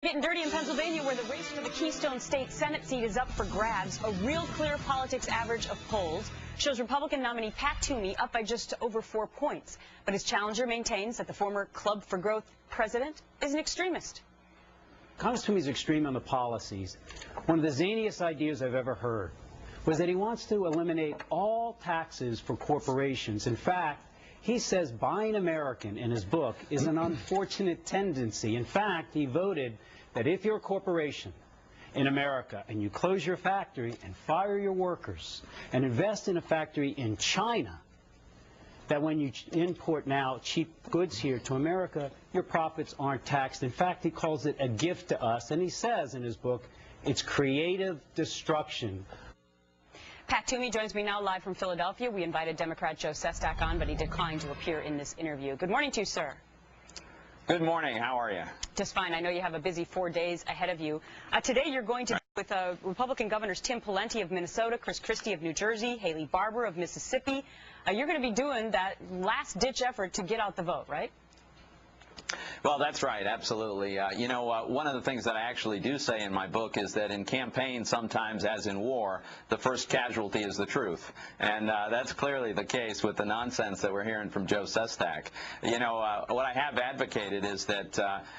Getting dirty in Pennsylvania, where the race for the Keystone State Senate seat is up for grabs. A real clear politics average of polls shows Republican nominee Pat Toomey up by just over 4 points. But his challenger maintains that the former Club for Growth president is an extremist. Congress Toomey's extreme on the policies. One of the zaniest ideas I've ever heard was that he wants to eliminate all taxes for corporations. In fact, he says buying American in his book is an unfortunate tendency. In fact, he voted that if you're a corporation in America and you close your factory and fire your workers and invest in a factory in China, that when you import now cheap goods here to America, your profits aren't taxed. In fact, he calls it a gift to us. And he says in his book, it's creative destruction. Pat Toomey joins me now live from Philadelphia. We invited Democrat Joe Sestak on, but he declined to appear in this interview. Good morning to you, sir. Good morning. How are you? Just fine. I know you have a busy 4 days ahead of you. Today you're going to with Republican Governors Tim Pawlenty of Minnesota, Chris Christie of New Jersey, Haley Barbour of Mississippi. You're going to be doing that last-ditch effort to get out the vote, right? Well, that's right, absolutely. One of the things that I actually do say in my book is that in campaign, sometimes as in war, the first casualty is the truth. And that's clearly the case with the nonsense that we're hearing from Joe Sestak. What I have advocated is that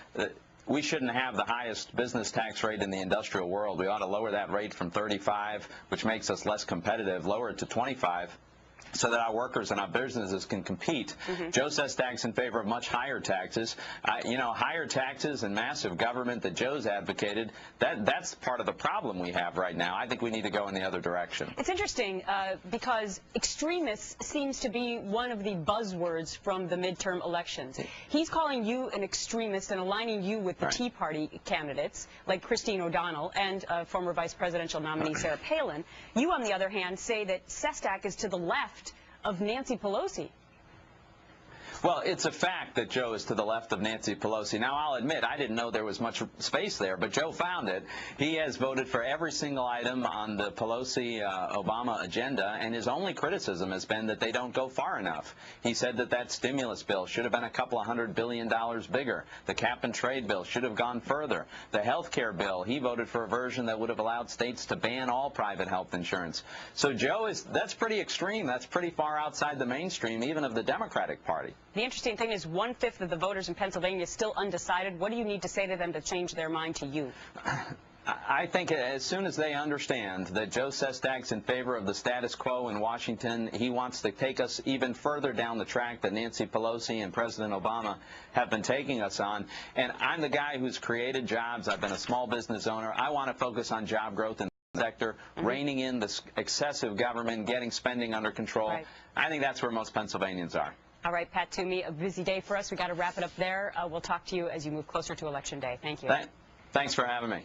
we shouldn't have the highest business tax rate in the industrial world. We ought to lower that rate from 35, which makes us less competitive, lower it to 25. So that our workers and our businesses can compete. Joe Sestak's in favor of much higher taxes. Higher taxes and massive government that Joe's advocated, that's part of the problem we have right now. I think we need to go in the other direction. It's interesting because extremist seems to be one of the buzzwords from the midterm elections. He's calling you an extremist and aligning you with the Tea Party candidates like Christine O'Donnell and former vice presidential nominee Sarah Palin. You, on the other hand, say that Sestak is to the left of Nancy Pelosi. Well, it's a fact that Joe is to the left of Nancy Pelosi. Now, I'll admit, I didn't know there was much space there, but Joe found it. He has voted for every single item on the Pelosi-Obama agenda, and his only criticism has been that they don't go far enough. He said that that stimulus bill should have been a couple of $100 billion bigger. The cap-and-trade bill should have gone further. The health care bill, he voted for a version that would have allowed states to ban all private health insurance. So Joe that's pretty extreme. That's pretty far outside the mainstream, even of the Democratic Party. The interesting thing is 1/5 of the voters in Pennsylvania is still undecided. What do you need to say to them to change their mind to you? I think as soon as they understand that Joe Sestak's in favor of the status quo in Washington, he wants to take us even further down the track that Nancy Pelosi and President Obama have been taking us on. And I'm the guy who's created jobs. I've been a small business owner. I want to focus on job growth in the sector, reining in this excessive government, getting spending under control. Right. I think that's where most Pennsylvanians are. All right, Pat Toomey, a busy day for us. We got to wrap it up there. We'll talk to you as you move closer to Election Day. Thank you. Thanks for having me.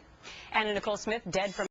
Anna Nicole Smith, dead from